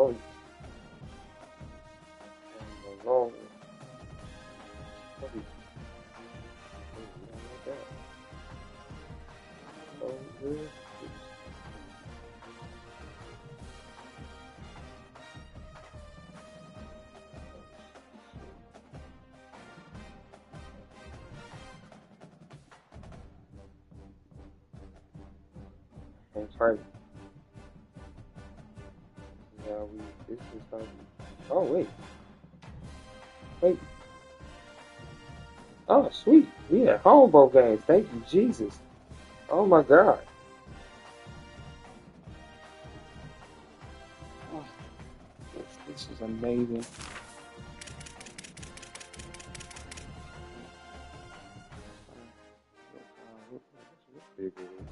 Oh, Lord. Oh, we don't like that. Oh, good. That's right. Yeah, this is like, oh, wait. Oh, sweet. We at home both games. Thank you, Jesus. Oh, my God. Oh, this is amazing. What big it is.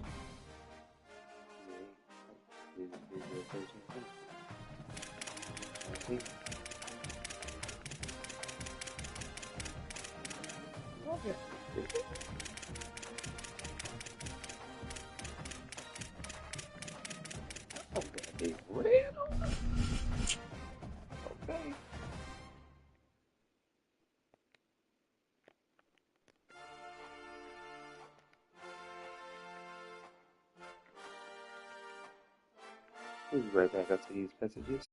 Okay. Okay. Red on it. Okay. We'll be right back after these messages.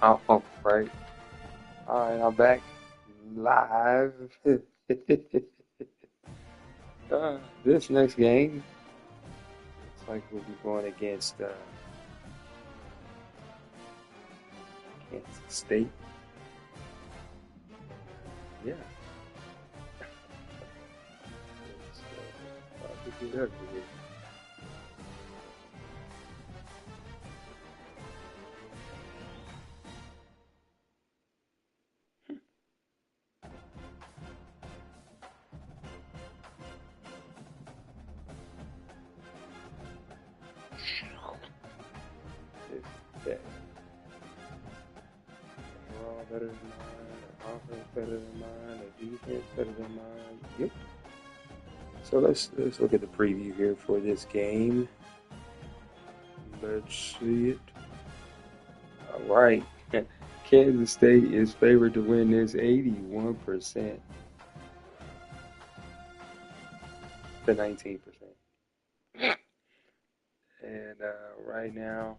Oh, right. All right, I'm back live. This next game looks like we'll be going against Kansas State. Yeah. It's about to get ugly here. This is bad. Overall better than mine. The offense better than mine. The defense better than mine. Yep. So let's look at the preview here for this game. Let's see it. All right. Kansas State is favored to win this 81% to 19%. And right now,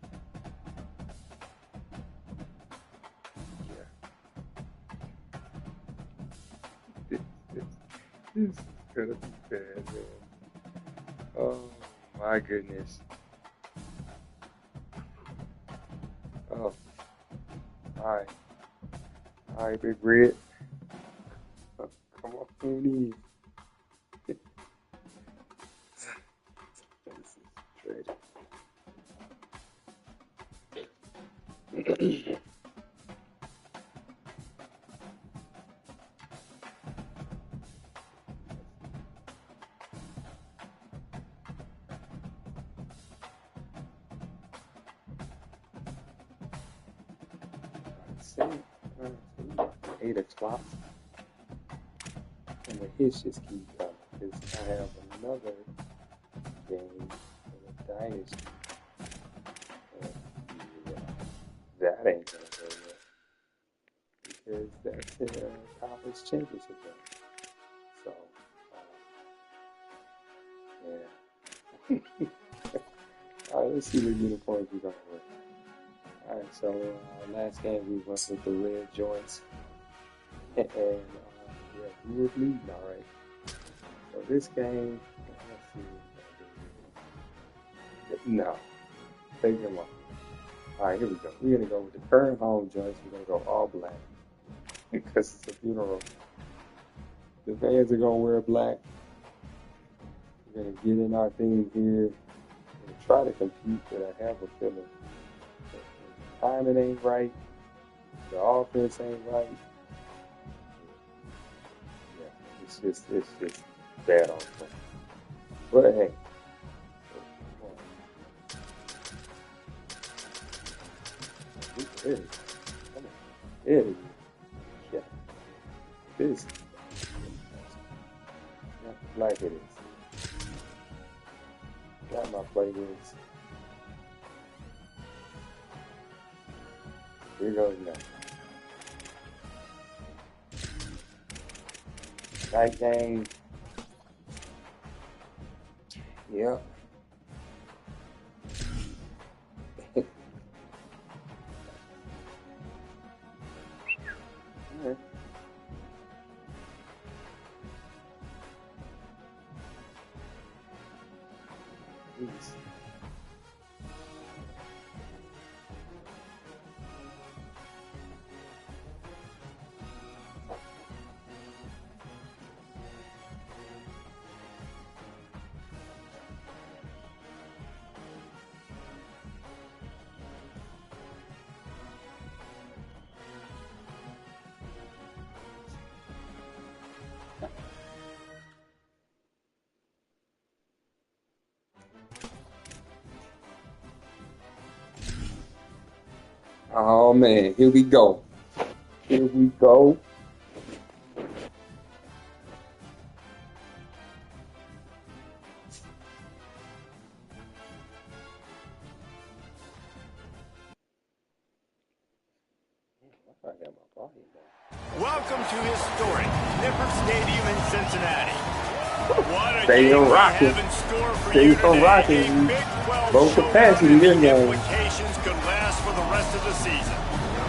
yeah, this, this, this is gonna be bad, man. Oh my goodness. Oh, All right, Big Red. Come on in. This is tragic. See, 8 o'clock, and the hits just keep coming because I have another game for the Dynasty. Yeah, that ain't gonna go well because that's the conference championship game. So, yeah. All right, let's see what uniforms we're gonna wear. All right, so last game we went with the red joints, and yeah, we were leading all right. So this game, let's see. No, take them off. All right, here we go. We're gonna go with the current home joints. We're gonna go all black because it's a funeral. The fans are gonna wear black. We're gonna get in our theme here. We're gonna try to compete, but I have a feeling the timing ain't right. The offense ain't right. Yeah, it's just bad on play. But hey. Come on. Yeah. This. Like it is. Got my playlist. Here goes now. Night game. Yep. Alright. Please. Oh man, here we go. Here we go. I got my volume down. Welcome to historic Nippert Stadium in Cincinnati. What a Stay game we rocking. have in store for Stay you for today. rocking. A Big 12 Low showdown capacity and the this game. implications could last for the rest of the season.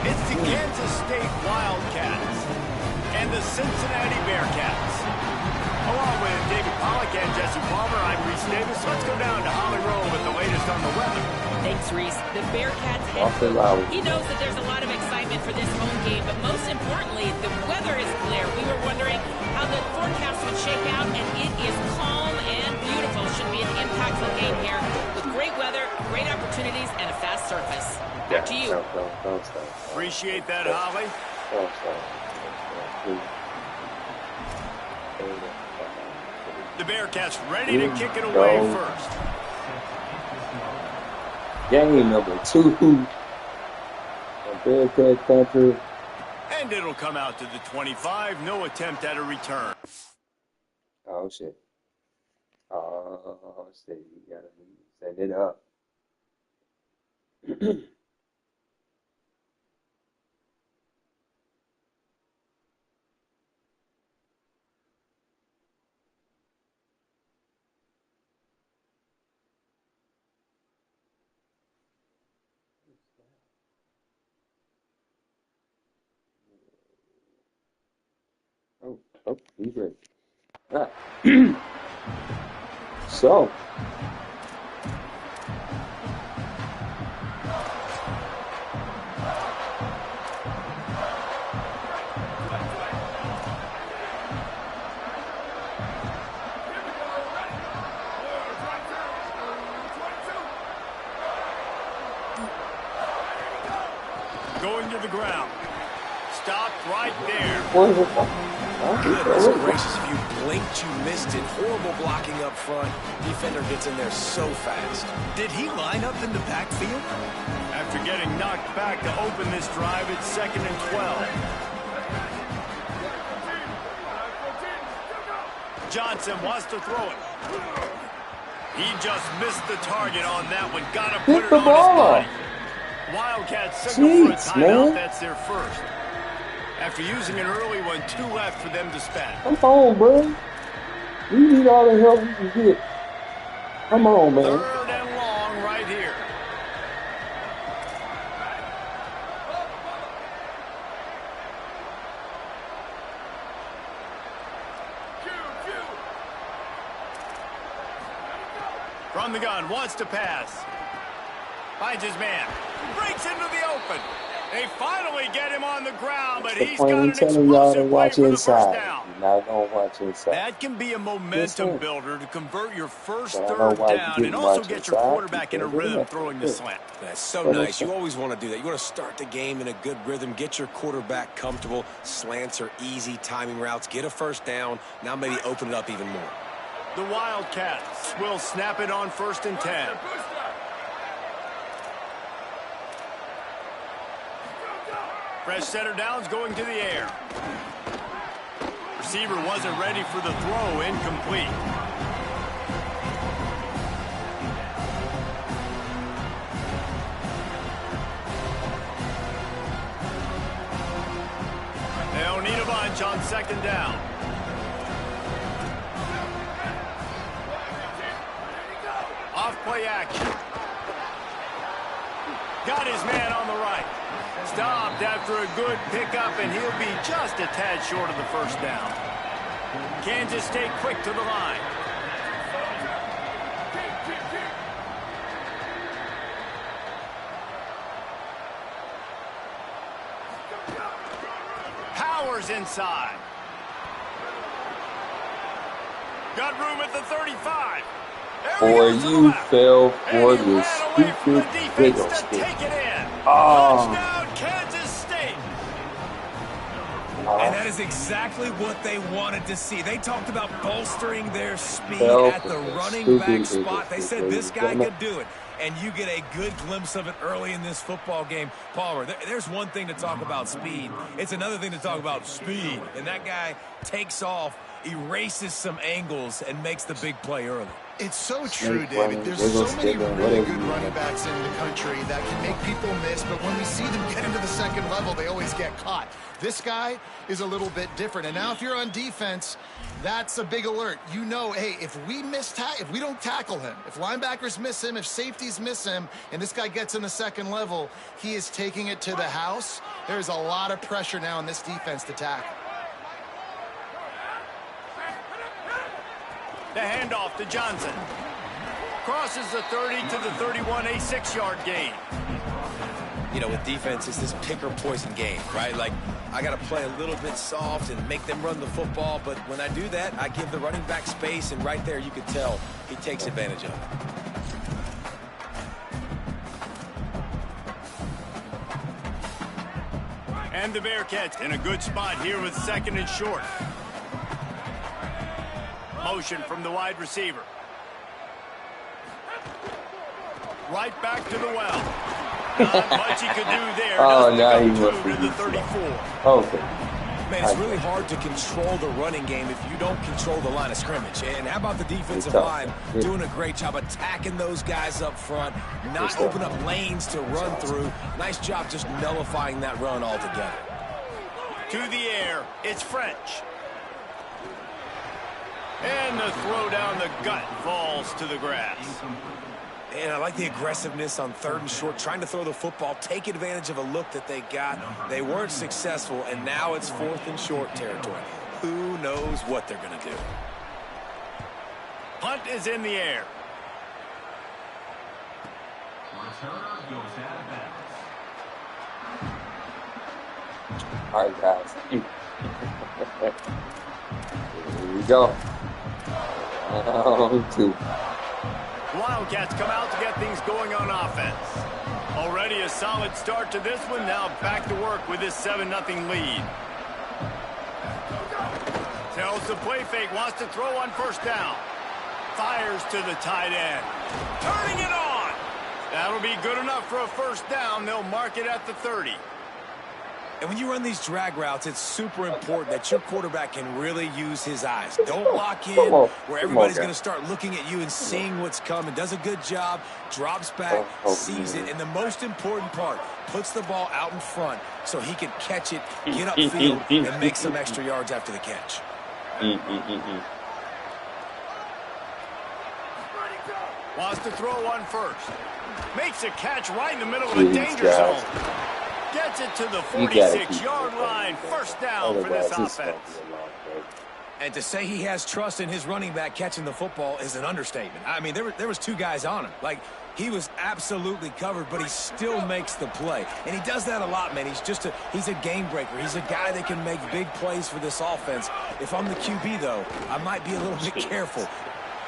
It's the Kansas State Wildcats and the Cincinnati Bearcats. Along with David Pollack and Jesse Palmer, I'm Reese Davis. Let's go down to Holly Rowe with the latest on the weather. Thanks, Reese. The Bearcats head coach, he knows that there's a lot of excitement for this home game, but most importantly, the weather is clear. We were wondering how the forecast would shake out, and it is calm and beautiful. Should be an impactful game here with great weather, great opportunities, and a fast surface. Back to you. Don't stop. Appreciate that, Holly. Don't stop. Please. The Bearcats ready to kick it away first. Game number 2 on Bearcat country. And it'll come out to the 25. No attempt at a return. Oh shit. Oh shit. You gotta send it up. Oh, he's ready. Ah. So, Stopped right there. Where's it from? Goodness gracious, if you blinked, you missed it. Horrible blocking up front. Defender gets in there so fast. Did he line up in the backfield? After getting knocked back to open this drive, it's 2nd and 12. Johnson wants to throw it. He just missed the target on that one. Got to put it on his body. Wildcats signal for a timeout. That's their first. After using an early one, 2 left for them to spend. Come on, bro. We need all the help we can get. Come on, man. 3rd and long right here. From the gun, wants to pass. Finds his man. Breaks into the open. They finally get him on the ground, but he's got an explosive play for the first down. Not gonna watch inside. That can be a momentum builder to convert your first 3rd down and also get your quarterback in a rhythm throwing the slant. That's so nice. You always want to do that. You want to start the game in a good rhythm, get your quarterback comfortable. Slants are easy, timing routes, get a first down. Now maybe open it up even more. The Wildcats will snap it on 1st and 10. Fresh center downs going to the air. Receiver wasn't ready for the throw, incomplete. They'll need a bunch on 2nd down. Off play action. Got his man on the right. Stopped after a good pickup, and he'll be just a tad short of the first down. Kansas State quick to the line. Powers inside. Got room at the 35. Boy, you fell for the stupid wiggle stick. Touchdown, Kansas State. And that is exactly what they wanted to see. They talked about bolstering their speed at the running back spot. They said this guy could do it. And you get a good glimpse of it early in this football game. Palmer, there's one thing to talk about speed. It's another thing to talk about speed. And that guy takes off, erases some angles, and makes the big play early. It's so true, David. There's so many really good running backs in the country that can make people miss, but when we see them get into the 2nd level, they always get caught. This guy is a little bit different. And now if you're on defense, that's a big alert. You know, hey, if we don't tackle him, if linebackers miss him, if safeties miss him, and this guy gets in the 2nd level, he is taking it to the house. There's a lot of pressure now in this defense to tackle. The handoff to Johnson. Crosses the 30 to the 31, a 6-yard gain. You know, with defense, it's this pick or poison game, right? Like, I got to play a little bit soft and make them run the football, but when I do that, I give the running back space, and right there you could tell he takes advantage of it. And the Bearcats in a good spot here with 2nd and short. Motion from the wide receiver. Right back to the well. Not much he could do there. Oh, now he must be to the 34. Okay. Man, it's really hard to control the running game if you don't control the line of scrimmage. And how about the defensive line doing a great job attacking those guys up front, not open up lanes to run through. Nice job just nullifying that run altogether. To the air, it's French. And the throw down the gut falls to the grass. And I like the aggressiveness on 3rd and short, trying to throw the football, take advantage of a look that they got. They weren't successful, and now it's 4th and short territory. Who knows what they're going to do? Punt is in the air. All right, guys. Here we go. Round 2. Wildcats come out to get things going on offense. Already a solid start to this one. Now back to work with this 7-0 lead. Tells the play fake, wants to throw on first down. Fires to the tight end. Turning it on. That'll be good enough for a first down. They'll mark it at the 30. And when you run these drag routes, it's super important that your quarterback can really use his eyes. Don't lock in where everybody's going to start looking at you and seeing what's coming. Does a good job, drops back, sees it, and the most important part, puts the ball out in front so he can catch it, get upfield, and make some extra yards after the catch. Wants to throw one first. Makes a catch right in the middle of a danger zone. Gets it to the 46-yard line. First down for this offense. And to say he has trust in his running back catching the football is an understatement. I mean, there was 2 guys on him. Like, he was absolutely covered, but he still makes the play. And he does that a lot, man. He's a game breaker. He's a guy that can make big plays for this offense. If I'm the QB, though, I might be a little bit careful.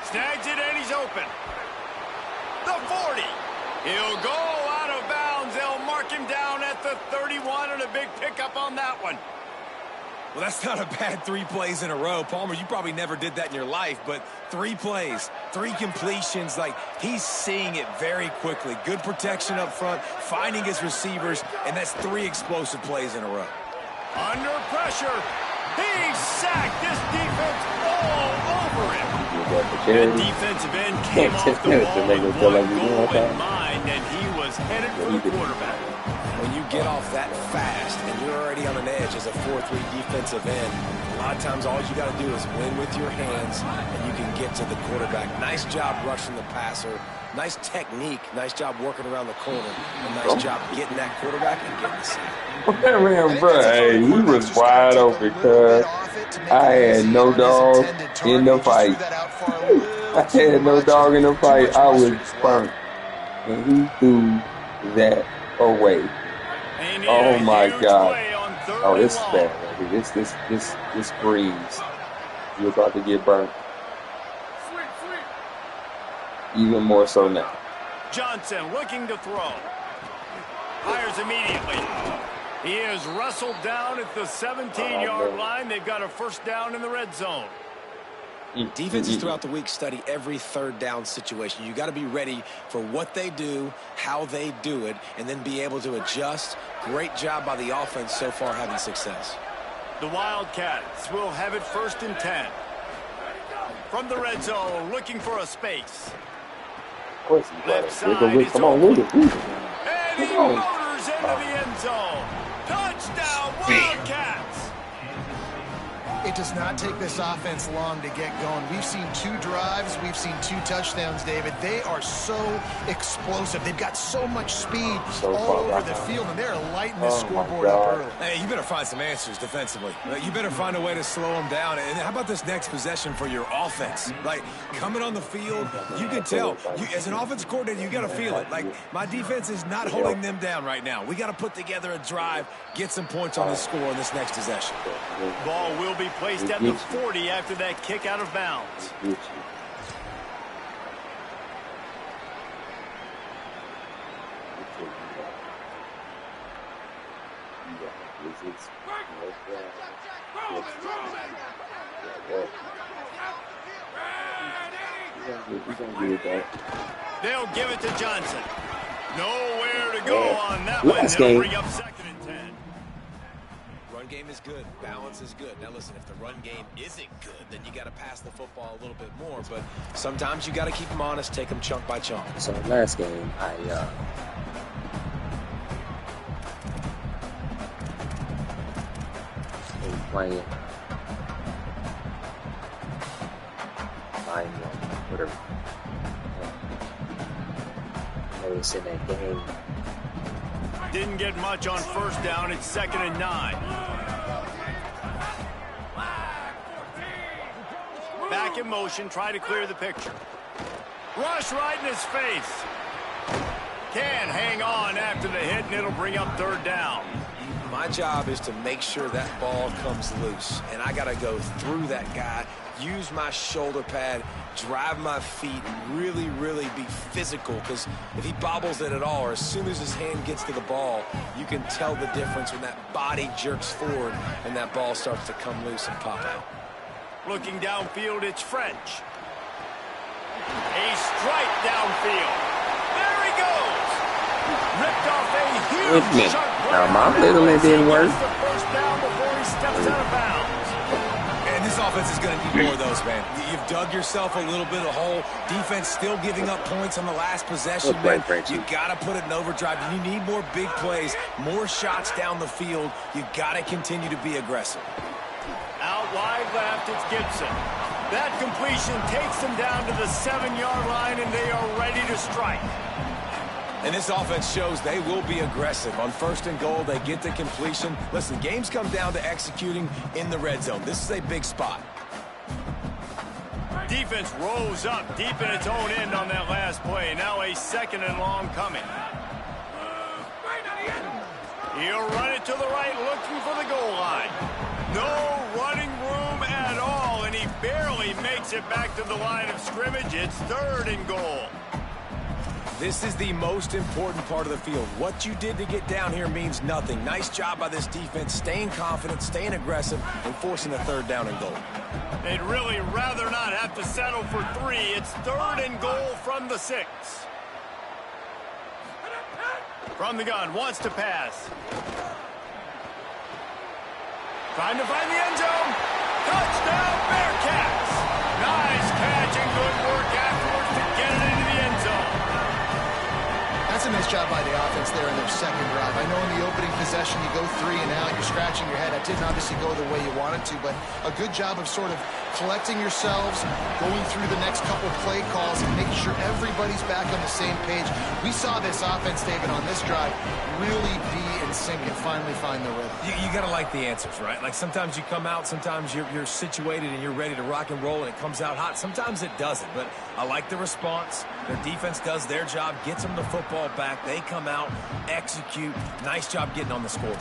Snags it, and he's open. The 40. He'll go out of bounds. They'll mark him down at the 31, and a big pickup on that one. Well, that's not a bad 3 plays in a row. Palmer, you probably never did that in your life, but 3 plays, 3 completions, like he's seeing it very quickly. Good protection up front, finding his receivers, and that's 3 explosive plays in a row. Under pressure. He's sacked. This defense all over him. The defensive end came off the ball with one goal in mind, and he was headed for the quarterback. When you get off that fast and you're already on an edge as a 4-3 defensive end, a lot of times all you got to do is win with your hands, and you can get to the quarterback. Nice job rushing the passer. Nice technique. Nice job working around the corner. And nice job getting that quarterback and getting the sack. Man, bro, hey, he was wide open, cuz I had no dog in the fight. I had no dog in the fight. I was burnt. And he threw that away. Oh my God. Oh, this is bad, baby. This breeze. You're about to get burnt. Even more so now. Johnson looking to throw. Fires immediately. He is wrestled down at the 17-yard line. They've got a first down in the red zone. Defenses throughout the week study every third down situation. You got to be ready for what they do, how they do it, and then be able to adjust. Great job by the offense so far having success. The Wildcats will have it 1st and 10. From the red zone, looking for a space. Of course he's left side, come on, move it. And he motors into the end zone. Touchdown, Wildcats! It does not take this offense long to get going. We've seen 2 drives. We've seen 2 touchdowns, David. They are so explosive. They've got so much speed all over the field, and they're lighting this scoreboard up early. Hey, you better find some answers defensively. You better find a way to slow them down. And how about this next possession for your offense? Like, coming on the field, you can tell. As an offensive coordinator, you got to feel it. Like, my defense is not holding them down right now. We got to put together a drive, get some points on this score in this next possession. Ball will be placed at the 40 after that kick out of bounds. They'll give it to Johnson. Nowhere to go on that one. They'll bring up 2nd and 10. Run game is good. Balance is good. Now listen, if the run game isn't good, then you got to pass the football a little bit more. But sometimes you got to keep them honest, take them chunk by chunk. So last game, I was playing whatever. I was in that game. Didn't get much on first down. It's 2nd and 9. Back in motion, try to clear the picture. Rush right in his face. Can hang on after the hit, and it'll bring up 3rd down. My job is to make sure that ball comes loose, and I got to go through that guy, use my shoulder pad, drive my feet, and really, really be physical, because if he bobbles it at all, or as soon as his hand gets to the ball, you can tell the difference when that body jerks forward and that ball starts to come loose and pop out. Looking downfield, it's French. A strike downfield. There he goes. Ripped off a huge sharp play. Now my little it didn't work. The first down before he steps out of bounds. And this offense is going to need more of those, man. You've dug yourself a little bit of a hole. Defense still giving up points on the last possession, man. You got to put it in overdrive. You need more big plays, more shots down the field. You got to continue to be aggressive. Out wide left, it's Gibson. That completion takes them down to the 7-yard line, and they are ready to strike. And this offense shows they will be aggressive. On 1st and goal, they get the completion. Listen, games come down to executing in the red zone. This is a big spot. Defense rose up deep in its own end on that last play. Now a 2nd and long coming. He'll run it to the right, looking for the goal line. No running room at all, and he barely makes it back to the line of scrimmage. It's 3rd and goal. This is the most important part of the field. What you did to get down here means nothing. Nice job by this defense, staying confident, staying aggressive, and forcing a 3rd down and goal. They'd really rather not have to settle for 3. It's 3rd and goal from the 6. From the gun, wants to pass. Trying to find the end zone. Touchdown, Bearcats! Nice catch and good work afterwards to get it into the end zone. That's a nice job by the offense there in their 2nd drive. I know in the opening possession you go 3 and out, you're scratching your head. That didn't obviously go the way you wanted to, but a good job of sort of collecting yourselves, going through the next couple play calls, and making sure everybody's back on the same page. We saw this offense, David, on this drive really be in sync and finally find the rhythm. You got to like the answers, right? Like sometimes you come out, sometimes you're situated and you're ready to rock and roll and it comes out hot. Sometimes it doesn't, but I like the response. Their defense does their job, gets them the football back. They come out, execute. Nice job getting on the scoreboard.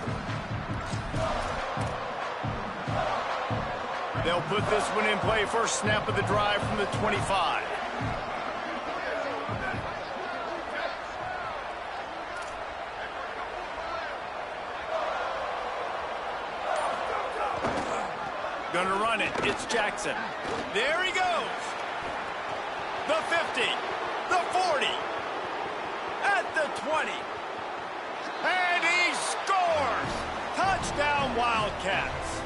They'll put this one in play. First snap of the drive from the 25. Gonna run it. It's Jackson. There he goes. The 50. The 40. At the 20. And he scores! Touchdown, Wildcats.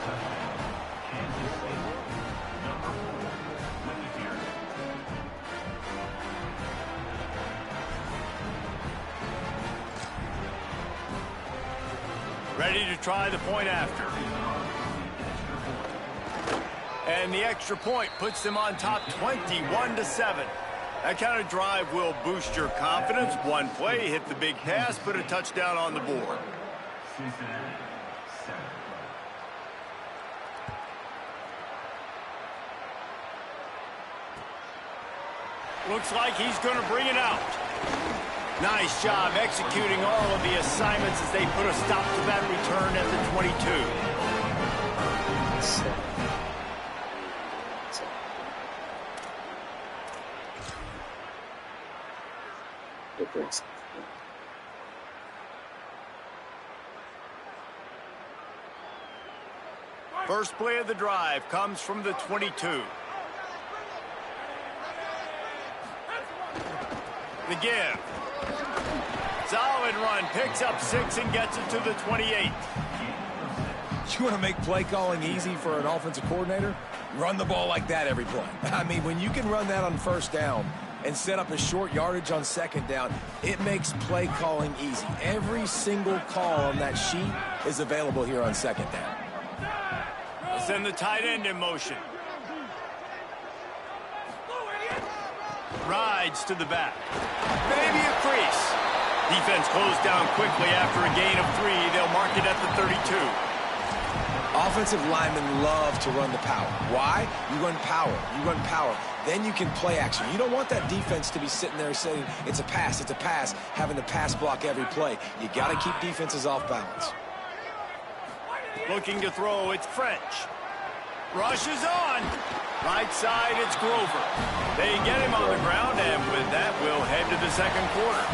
Ready to try the point after. And the extra point puts them on top 21-7. That kind of drive will boost your confidence. One play, hit the big pass, put a touchdown on the board. Looks like he's going to bring it out. Nice job executing all of the assignments as they put a stop to that return at the 22. First play of the drive comes from the 22. The give. Solid run, picks up 6 and gets it to the 28. You want to make play calling easy for an offensive coordinator? Run the ball like that every play. I mean, when you can run that on first down and set up a short yardage on second down, it makes play calling easy. Every single call on that sheet is available here on second down. Send the tight end in motion. Rides to the back. Maybe a crease. Defense closed down quickly after a gain of 3. They'll mark it at the 32. Offensive linemen love to run the power. Why? You run power. You run power. Then you can play action. You don't want that defense to be sitting there saying, it's a pass, having to pass block every play. You got to keep defenses off balance. Looking to throw, it's French. Rushes on. Right side, it's Grover. They get him on the ground, and with that, we'll head to the second quarter.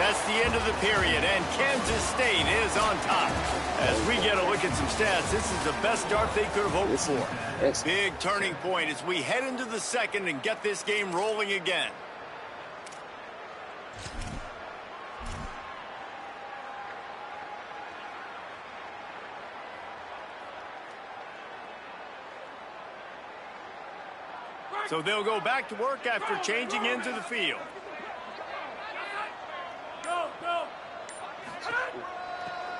That's the end of the period, and Kansas State is on top. As we get a look at some stats, this is the best start they could have hoped for. Big turning point as we head into the second and get this game rolling again. So they'll go back to work after changing into the field.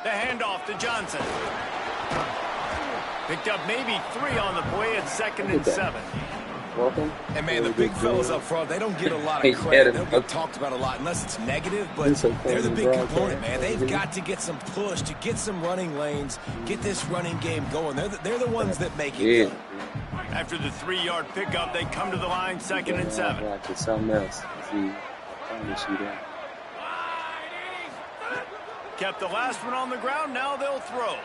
The handoff to Johnson. Picked up maybe 3 on the play at 2nd and 7. Welcome. And man, the big fellas up front, they don't get a lot of credit. They don't get talked about a lot unless it's negative, but they're the big component, man. They've got to get some push, to get some running lanes, get this running game going. They're the ones that make it go. After the 3-yard pickup, they come to the line 2nd and 7. Something else. Kept the last one on the ground. Now they'll throw.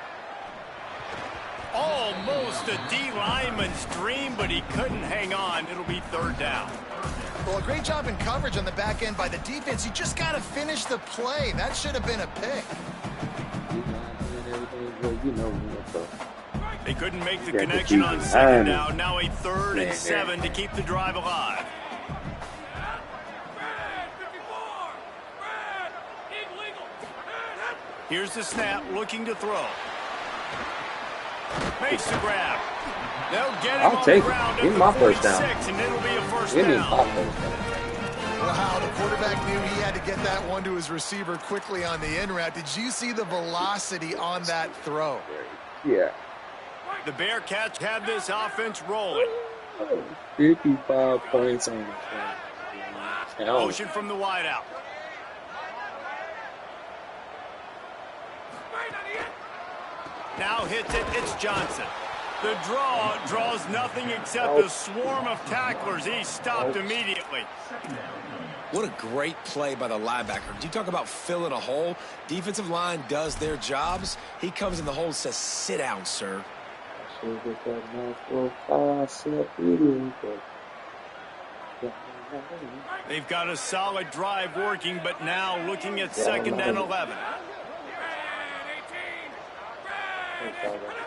Almost a D lineman's dream, but he couldn't hang on. It'll be 3rd down. Well, a great job in coverage on the back end by the defense. You just got to finish the play. That should have been a pick. They couldn't make the connection on 2nd down. Now a 3rd and 7 to keep the drive alive. Here's the snap, looking to throw. Makes the grab. They'll get him on the ground at the 46, and it'll be a first down. Wow, the quarterback knew he had to get that one to his receiver quickly on the in route. Did you see the velocity on that throw? Yeah. The Bearcats have this offense rolling. 55 points on the motion from the wideout. Now hits it, it's Johnson. The draw draws nothing except a swarm of tacklers. He's stopped immediately. What a great play by the linebacker. Do you talk about filling a hole? Defensive line does their jobs. He comes in the hole and says, sit down, sir. They've got a solid drive working, but now looking at 2nd and 11.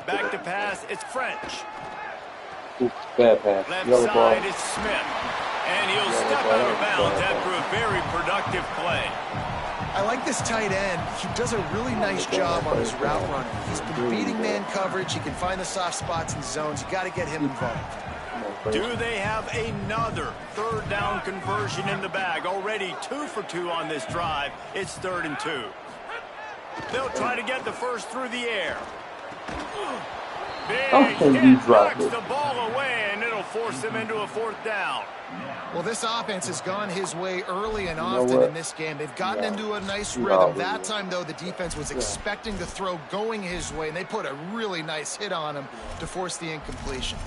Back to pass, it's French. Bad pass. Left side is Smith. And he'll step out of bounds after a very productive play. I like this tight end. He does a really nice job on his route running. He's been beating man coverage. He can find the soft spots and zones. You got to get him involved. Do they have another 3rd down conversion in the bag? Already 2 for 2 on this drive. It's 3rd and 2. They'll try to get the first through the air. Big hit knocks the ball away, and it'll force him into a 4th down. Well, this offense has gone his way early and often in this game. They've gotten into a nice rhythm. That time, though, the defense was expecting the throw going his way, and they put a really nice hit on him to force the incompletion.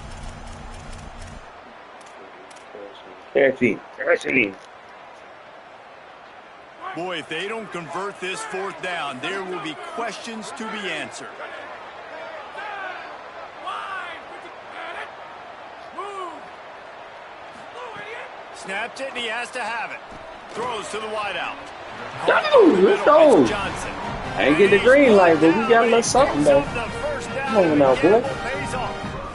Boy, if they don't convert this 4th down, there will be questions to be answered. Snaps it, and he has to have it. Throws to the wideout. Let's go. Johnson. I ain't get the green light, but we got a little something though. Come on now, boy.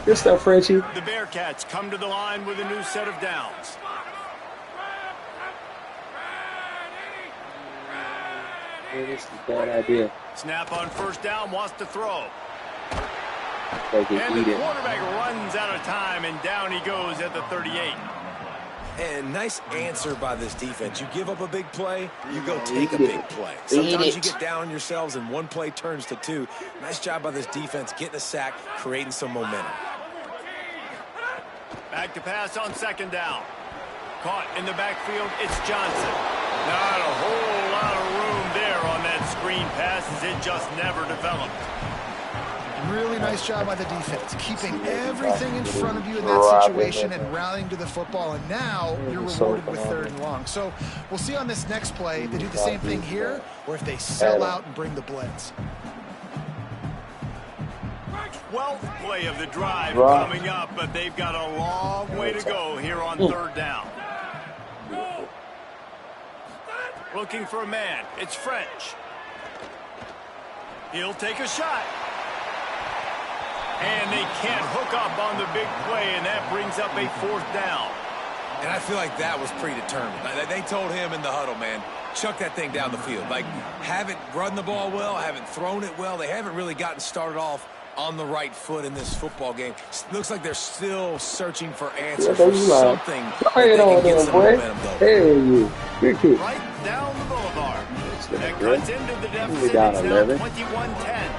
Good stuff, Frenchie. The Bearcats come to the line with a new set of downs. This is a bad idea. Snap on 1st down, wants to throw. And the quarterback runs out of time, and down he goes at the 38. And nice answer by this defense. You give up a big play, you go take a big play. Sometimes you get down on yourselves and one play turns to 2. Nice job by this defense getting a sack, creating some momentum. Back to pass on 2nd down. Caught in the backfield, it's Johnson. Not a whole lot of room there on that screen pass as it just never developed. Really nice job by the defense, keeping everything in front of you in that situation and rallying to the football. And now you're rewarded with 3rd and long. So we'll see on this next play if they do the same thing here or if they sell out and bring the blitz. 12th play of the drive coming up, but they've got a long way to go here on third down. Looking for a man. It's French. He'll take a shot. And they can't hook up on the big play, and that brings up a fourth down. And I feel like that was predetermined. They told him in the huddle, man, chuck that thing down the field. Like, haven't run the ball well, haven't thrown it well. They haven't really gotten started off on the right foot in this football game. Looks like they're still searching for answers for something that they can get some momentum, though. Hey, right down the boulevard. That cuts into the deficit. It's now 21-10.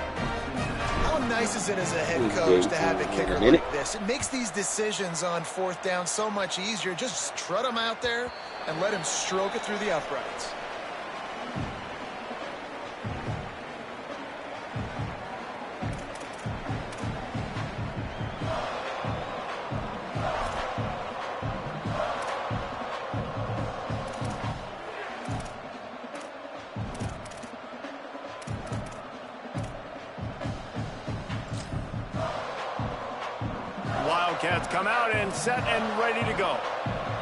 How nice is it as a head coach to have a kicker like this? It makes these decisions on fourth down so much easier. Just strut him out there and let him stroke it through the uprights. Wildcats come out and set and ready to go.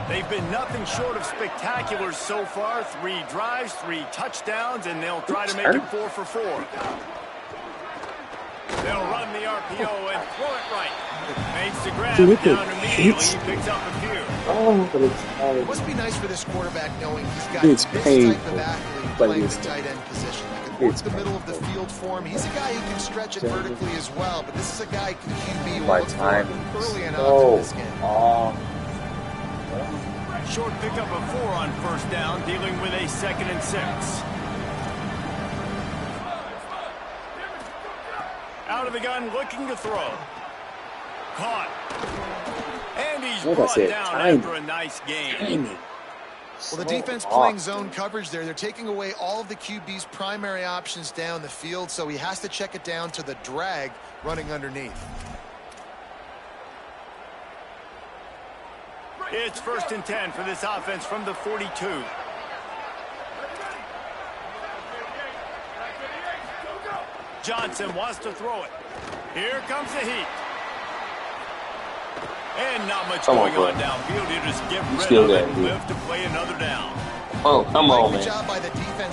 They've been nothing short of spectacular so far. 3 drives, 3 touchdowns, and they'll try to make it 4 for 4. They'll run the RPO and throw it right. Makes the grab down immediately. He picks up a few. It must be nice for this quarterback knowing he's got this type of athlete playing the tight end position. Work the middle of the field for him. He's a guy who can stretch it vertically as well, but this is a guy who QB will look for early and often in this game. Short pickup of 4 on first down, dealing with a 2nd and 6. Out of the gun, looking to throw. Caught. And he's brought down after a nice gain. Well, the defense playing zone coverage there. They're taking away all of the QB's primary options down the field, so he has to check it down to the drag running underneath. It's 1st and 10 for this offense from the 42. Johnson wants to throw it. Here comes the heat. And not much going on downfield. You just get rid of it and live to play another down. Oh, come on, man.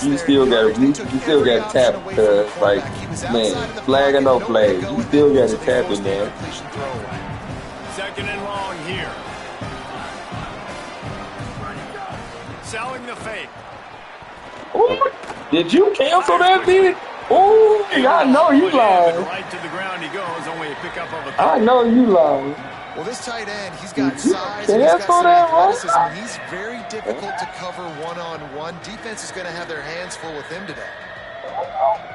You still got to tap because, like, man, flag or no flag, you still got to tap it, man. 2nd and long here. Selling the fake. Ooh, did you cancel that bit? Ooh, I know you lying. Right to the ground he goes, only a pickup of a I know you lying. Well, this tight end, he's got size, and he's got some athleticism. He's very difficult to cover one-on-one. Defense is going to have their hands full with him today.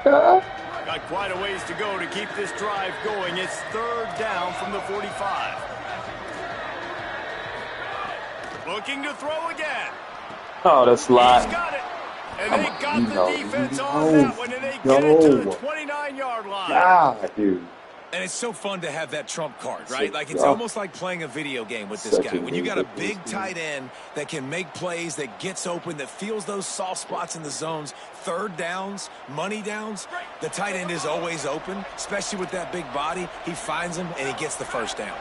Got quite a ways to go to keep this drive going. It's 3rd down from the 45. Looking to throw again. Oh, that's a lot. He's got it. And they got the defense on that one, and they get it to the 29-yard line. Ah, dude. And it's so fun to have that trump card, right? Like, it's almost like playing a video game with this guy. When you got a big tight end that can make plays, that gets open, that feels those soft spots in the zones, 3rd downs, money downs, the tight end is always open, especially with that big body. He finds him, and he gets the 1st down.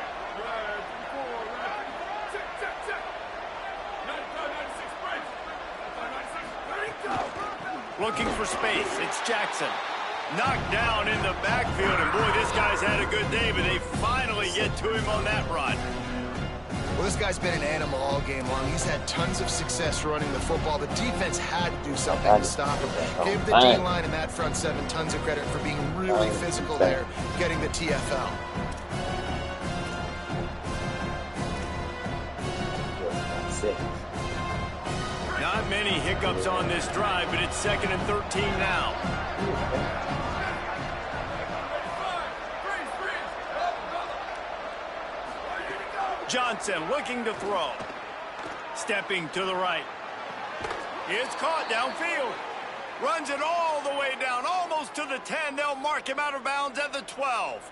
Looking for space. It's Jackson. Knocked down in the backfield, and boy, this guy's had a good day, but they finally get to him on that run. Well, this guy's been an animal all game long. He's had tons of success running the football. The defense had to do something to stop him. Give the D-line and that front 7 tons of credit for being really physical there, getting the TFL. Not many hiccups on this drive, but it's 2nd and 13 now. Johnson looking to throw. Stepping to the right. It's caught downfield. Runs it all the way down, almost to the 10. They'll mark him out of bounds at the 12.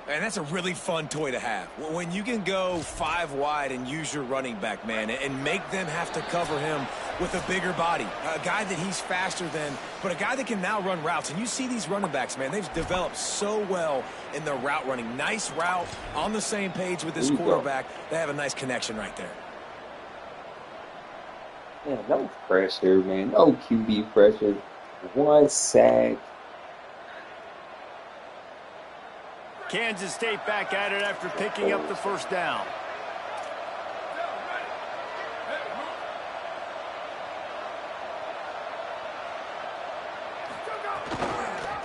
And that's a really fun toy to have. When you can go 5 wide and use your running back, man, and make them have to cover him with a bigger body, a guy that he's faster than, but a guy that can now run routes. And you see these running backs, man, they've developed so well in their route running. Nice route, on the same page with this quarterback. They have a nice connection right there. Yeah, no pressure, man. No QB pressure. One sack. Kansas State back at it after picking up the first down.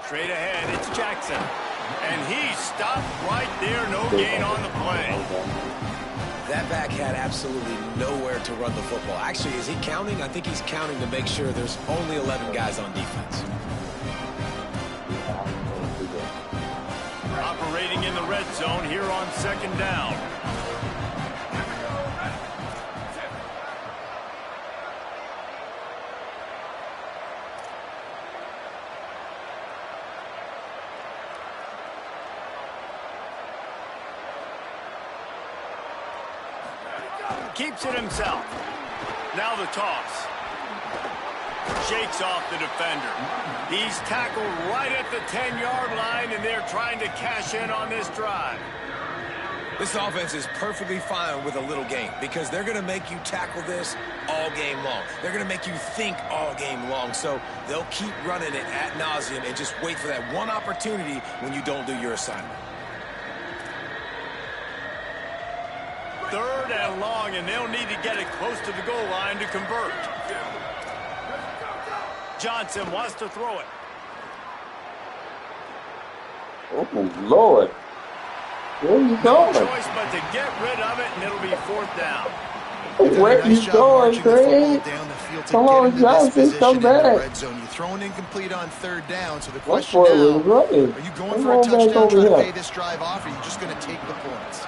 Straight ahead, it's Jackson. And he stopped right there. No gain on the play. That back had absolutely nowhere to run the football. Actually, is he counting? I think he's counting to make sure there's only 11 guys on defense. Operating in the red zone here on second down. Keeps it himself. Now the toss. Shakes off the defender. He's tackled right at the 10-yard line, and they're trying to cash in on this drive. This offense is perfectly fine with a little game because they're going to make you tackle this all game long. They're going to make you think all game long, so they'll keep running it ad nauseum and just wait for that one opportunity when you don't do your assignment. Third and long, and they'll need to get it close to the goal line to convert. Johnson wants to throw it. Oh, Lord. Where are you going? No choice but to get rid of it, and it'll be fourth down. Where are you going, Craig? Come on, Johnson, come back. Red zone. You're throwing incomplete on third down, so the question now, are you going for a touchdown, trying to pay this drive off, or are you just going to take the points?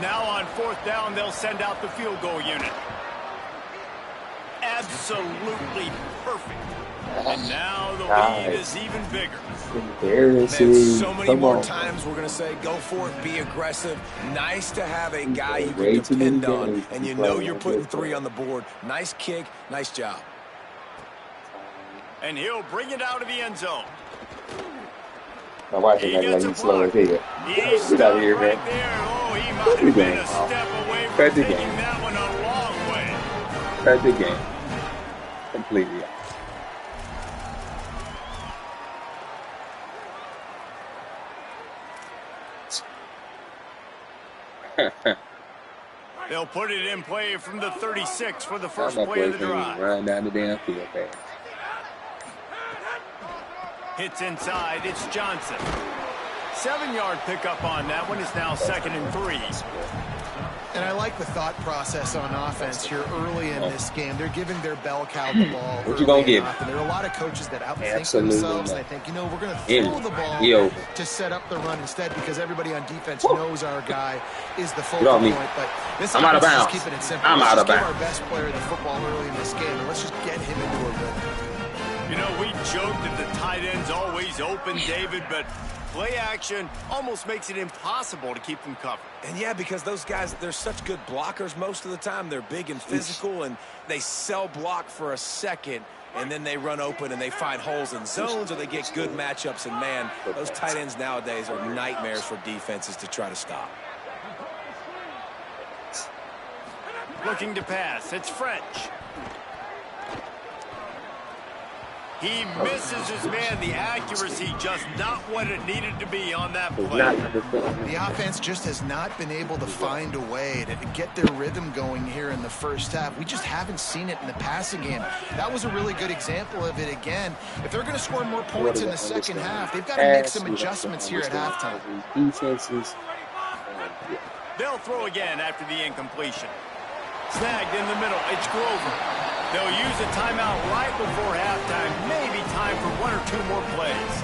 Now on fourth down, they'll send out the field goal unit. Absolutely perfect. And now the lead is even bigger. Embarrassing. So many more times we're going to say, go for it, be aggressive. Nice to have a guy you can depend on, and you know you're putting 3 on the board. Nice kick, nice job. And he'll bring it out of the end zone. My wife is acting like he's slow as hell. Get out of here, man. Oh, he might have been a step away from taking that one a long way. Cut the game. Completely out. They'll put it in play from the 36 for the first play of the drive. Run down the damn field fast. Hits inside, it's Johnson. 7-yard pickup on that one. Is now 2nd and 3. And I like the thought process on offense here early in this game. They're giving their bell cow the ball. What you gonna give? And there are a lot of coaches that outthink themselves. And I think, we're going to throw the ball to set up the run instead because everybody on defense knows our guy is the focal point. But this I'm out of bounds. Keeping it simple. I'm out of bounds. Let's give our best player the football early in this game, and let's just get him into a rhythm. We joked that the tight end's always open, David, but play action almost makes it impossible to keep them covered. And yeah, because those guys, they're such good blockers most of the time. They're big and physical, and they sell block for a second, and then they run open and they find holes in zones, or they get good matchups. And, man, those tight ends nowadays are nightmares for defenses to try to stop. Looking to pass. It's French. He misses his man. The accuracy just not what it needed to be on that play. The offense just has not been able to find a way to get their rhythm going here in the first half. We just haven't seen it in the passing game. That was a really good example of it again. If they're going to score more points in the second half, they've got to make some adjustments here at halftime. They'll throw again after the incompletion. Snagged in the middle. It's Grover. They'll use a timeout right before halftime. Maybe time for 1 or 2 more plays.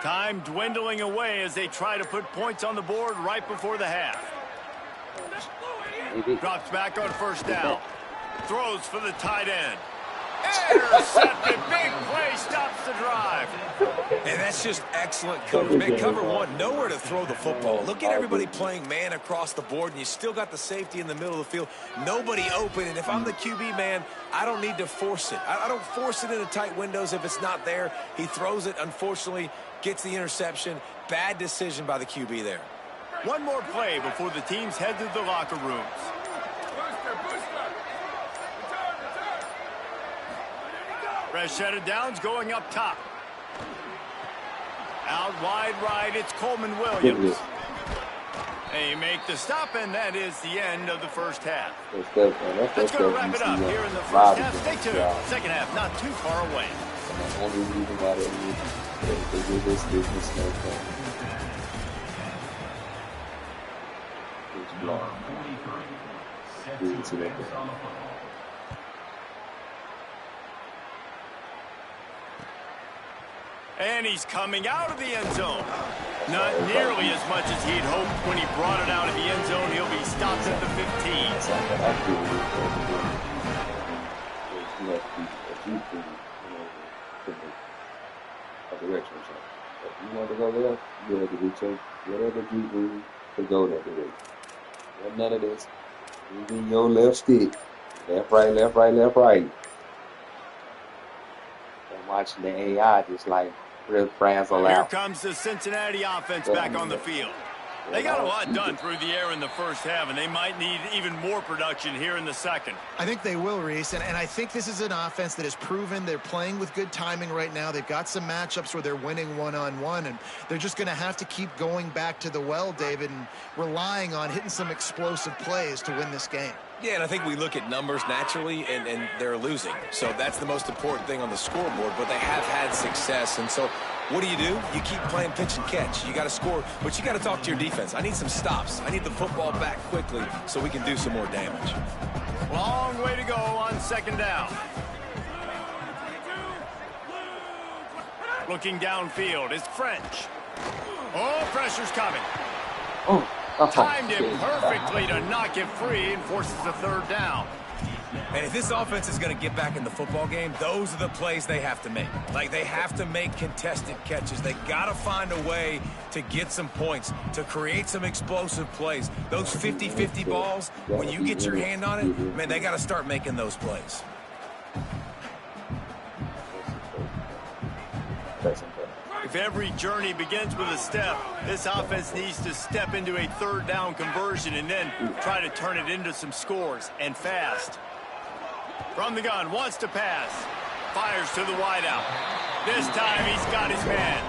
Time dwindling away as they try to put points on the board right before the half. Drops back on first down. Throws for the tight end. Intercepted. Big play stops the drive. And that's just excellent coverage. Man, cover one, nowhere to throw the football. Look at everybody playing man across the board, and you still got the safety in the middle of the field. Nobody open, and if I'm the QB, man, I don't need to force it. I don't force it into tight windows if it's not there. He throws it, unfortunately, gets the interception. Bad decision by the QB there. One more play before the teams head to the locker rooms. Fresh set of downs going up top. Out wide right, it's Coleman Williams. They make the stop, and that is the end of the first half. That's going to wrap it up here in the first half. Stay tuned. Second half, not too far away. And he's coming out of the end zone. Not nearly as much as he'd hoped when he brought it out of the end zone. He'll be stopped at the 15. If you want to go there, you have to reach out whatever you move to go that direction. None of this. Moving your left stick. Left, right, left, right, left, right. And watching the AI just like frazzle out. Here comes the Cincinnati offense back on the field. They got a lot done through the air in the first half, and they might need even more production here in the second. I think they will, Reese, and I think this is an offense that has proven they're playing with good timing right now. They've got some matchups where they're winning one-on-one, and they're just going to have to keep going back to the well, David, and relying on hitting some explosive plays to win this game. Yeah, and I think we look at numbers naturally, and they're losing. So that's the most important thing on the scoreboard, but they have had success. And so what do? You keep playing pitch and catch. You got to score, but you got to talk to your defense. I need some stops. I need the football back quickly so we can do some more damage. Long way to go on second down. Looking downfield is French. Oh, pressure's coming. Timed it perfectly to knock it free and forces the third down. And if this offense is going to get back in the football game, those are the plays they have to make. Like, they have to make contested catches. They got to find a way to get some points, to create some explosive plays. Those 50-50 balls, when you get your hand on it, man, they got to start making those plays. If every journey begins with a step, this offense needs to step into a third down conversion and then try to turn it into some scores, and fast. From the gun, wants to pass. Fires to the wideout. This time he's got his man.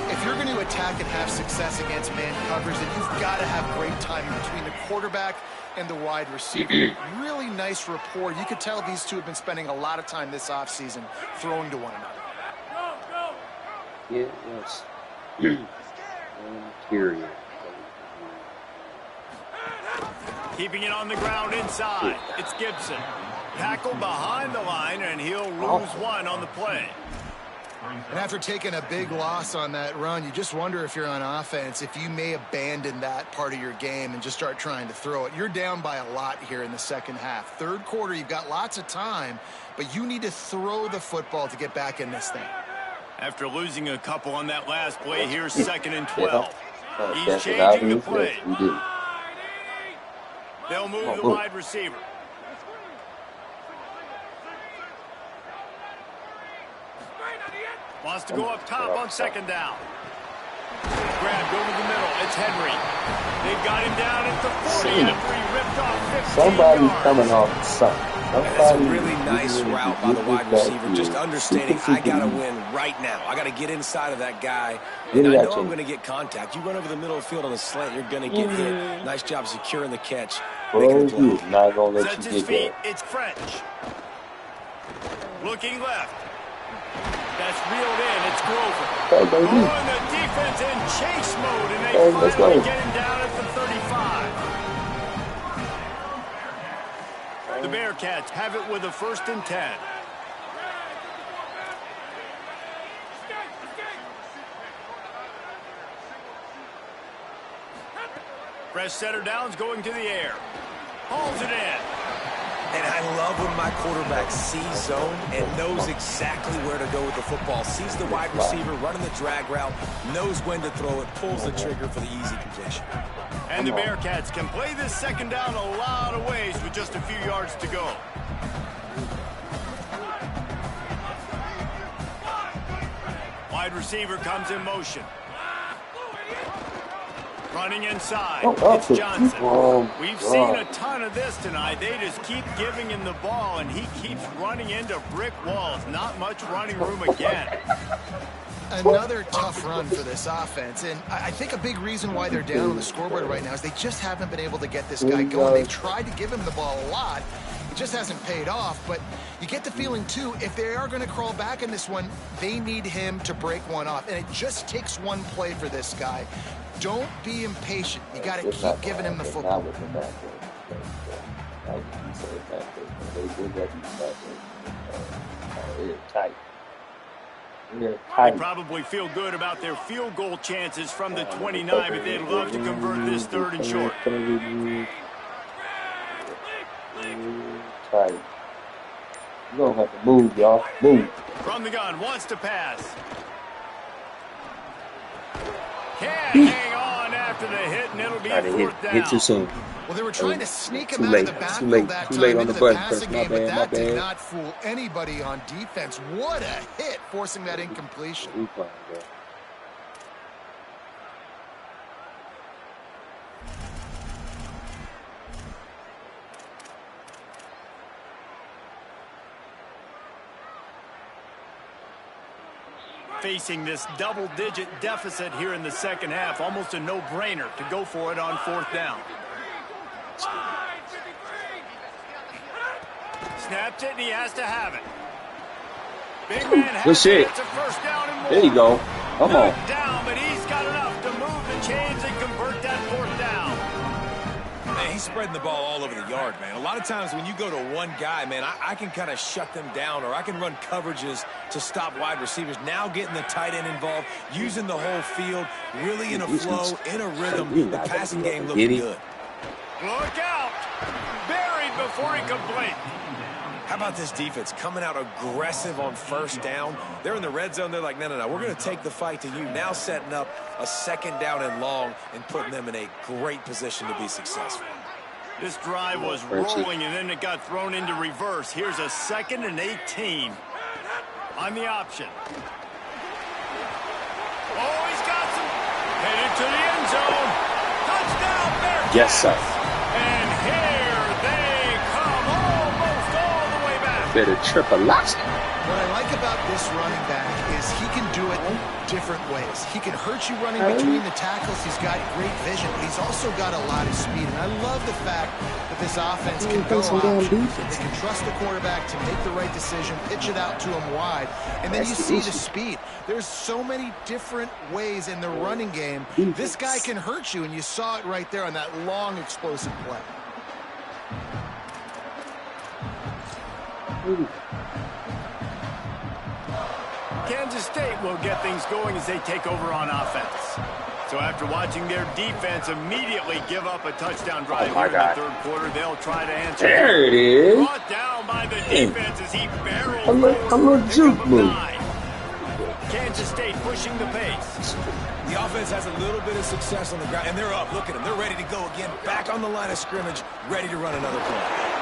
If you're going to attack and have success against man coverage, then you've got to have great timing between the quarterback and the wide receiver. Really nice rapport. You could tell these two have been spending a lot of time this offseason throwing to one another. Yeah, yes. Interior. Keeping it on the ground inside. It's Gibson. Tackled behind the line, and he'll lose one on the play. And after taking a big loss on that run, you just wonder if you're on offense, if you may abandon that part of your game and just start trying to throw it. You're down by a lot here in the second half. Third quarter, you've got lots of time, but you need to throw the football to get back in this thing. After losing a couple on that last play, here's 2nd and 12. He's changing the play. They'll move the wide receiver. Wants to go up top on second down. Grabbed over the middle. It's Henry. They've got him down at the 40 after he ripped off 15 Somebody's yards. coming off something. That's a really nice route by the wide receiver, just understanding I got to win right now. I got to get inside of that guy, and I know I'm going to get contact. You run over the middle of the field on a slant, you're going to get hit. Nice job securing the catch. Bro, he's not going to let Sets you his get feet. that. It's French. Looking left. That's reeled in. It's Grover. Hey, baby. Oh, and the defense in chase mode, and they Let's finally go. get him down at the 35. The Bearcats have it with a 1st and 10. Fresh setter down's going to the air. Hauls it in. And I love when my quarterback sees zone and knows exactly where to go with the football. Sees the wide receiver running the drag route, knows when to throw it, pulls the trigger for the easy completion. And the Bearcats can play this second down a lot of ways with just a few yards to go. Wide receiver comes in motion. Running inside, it's Johnson. We've seen a ton of this tonight. They just keep giving him the ball, and he keeps running into brick walls. Not much running room again. Another tough run for this offense, and I think a big reason why they're down on the scoreboard right now is they just haven't been able to get this guy going. They've tried to give him the ball a lot. It just hasn't paid off, but you get the feeling, too, if they are going to crawl back in this one, they need him to break one off, and it just takes one play for this guy. Don't be impatient. You got to keep giving him the football. They probably feel good about their field goal chances from the 29, but they'd love to convert this 3rd and short. You don't have to move, y'all. Move. From the gun, wants to pass. Can't hang on after the hit, and it'll be 4th down. Hit too soon. Well, they were trying to sneak him out of the backfield that time into the passing game, but that did not fool anybody on defense. What a hit, forcing that incompletion. Facing this double-digit deficit here in the second half, almost a no-brainer to go for it on 4th down. Snapped it, and he has to have it. Big man has it. It's a 1st down and more. There you go. Come on. Down, but he's got enough to move the chains and convert that 4th down. Man, he's spreading the ball all over the yard, man. A lot of times when you go to one guy, man, I can kind of shut them down, or I can run coverages to stop wide receivers. Now getting the tight end involved, using the whole field, really in a flow, in a rhythm. The passing game looking good. Look out! Buried before he can blink. How about this defense coming out aggressive on 1st down? They're in the red zone. They're like, no, we're going to take the fight to you. Now setting up a 2nd down and long and putting them in a great position to be successful. This drive was rolling, and then it got thrown into reverse. Here's a 2nd and 18 on the option. Oh, he's got some. Headed to the end zone. Touchdown, Bearcats. Yes, sir. And here they come, almost all the way back. Better triple lots. What I like about this running back is he can do it different ways. He can hurt you running between the tackles. He's got great vision, but he's also got a lot of speed. And I love the fact that this offense can go option. They can trust the quarterback to make the right decision, pitch it out to him wide, and then you see the speed. There's so many different ways in the running game. This guy can hurt you, and you saw it right there on that long, explosive play. Kansas State will get things going as they take over on offense. So after watching their defense immediately give up a touchdown drive here in the 3rd quarter, they'll try to answer. There it is. Brought down by the defense as he barrels forward. A little juke move. Kansas State pushing the pace. The offense has a little bit of success on the ground, and they're up. Look at them. They're ready to go again. Back on the line of scrimmage, ready to run another play.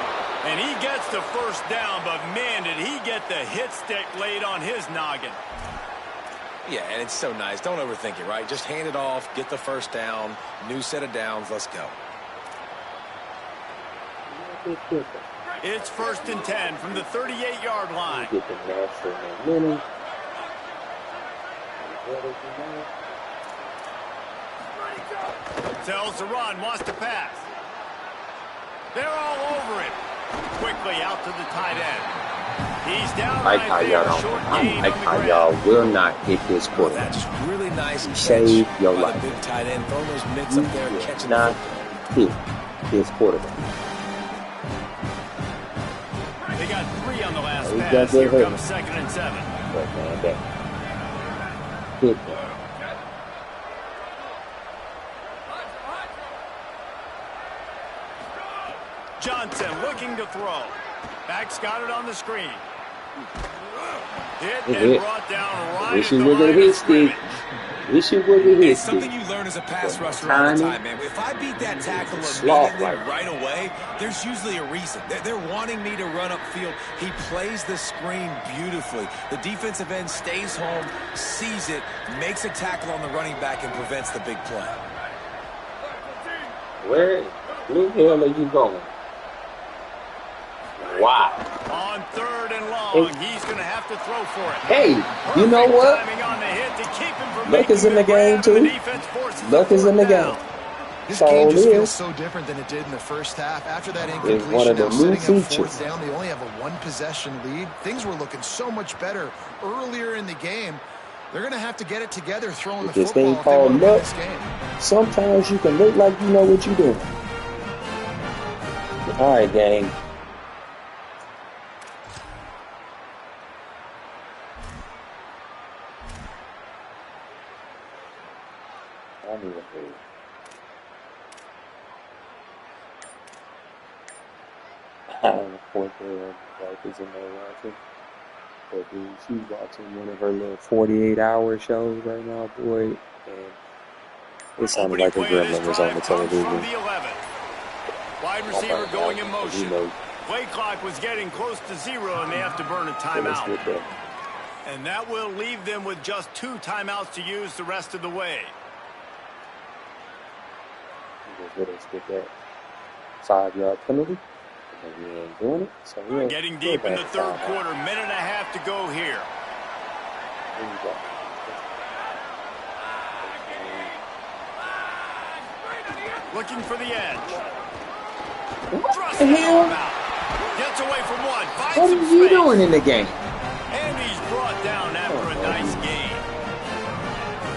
And he gets the 1st down, but man, did he get the hit stick laid on his noggin. Yeah, and it's so nice. Don't overthink it, right? Just hand it off, get the 1st down, new set of downs, let's go. It's 1st and 10 from the 38-yard line. Tells to run, wants to pass. They're all over it. Quickly out to the tight end. He's down right there. Short gain on the ground. Y'all will not hit this quarterback. That's really nice. Save your life. Big tight end, throwing those mitts up there, catching not hit this quarterback. They got 3 on the last pass. Here comes 2nd and 7. Hit Johnson looking to throw. Back's got it on the screen. Hit and brought down right at the line of scrimmage. It's something you learn as a pass rusher all the time, man. If I beat that tackle immediately right away, there's usually a reason. They're wanting me to run upfield. He plays the screen beautifully. The defensive end stays home, sees it, makes a tackle on the running back, and prevents the big play. Where the hell are you going? Wow. On 3rd and long, he's going to have to throw for it. Hey, you know what? Luck is in the game, too. Luck is in the game. This game just feels so different than it did in the first half. After that incompletion, one of the new sitting up features. 4th down, they only have a 1-possession lead. Things were looking so much better earlier in the game. They're going to have to get it together throwing the this football thing called if they luck. want to win this game. Sometimes you can look like you know what you're doing. All right, gang. I need a food. I don't know what the wife is in there watching. But dude, she's watching one of her little 48-hour shows right now, boy. And it sounded like a gremlin was on the television. Wide receiver going in motion. Play clock was getting close to 0, and they have to burn a timeout. And that will leave them with just 2 timeouts to use the rest of the way. Let us get that 5-yard penalty. And we ain't doing it. So we're getting deep in the 3rd quarter. Minute and a half to go here. There you go. Looking for the edge. What the hell? Gets away from one. What are you doing in the game? And he's brought down after a nice gain.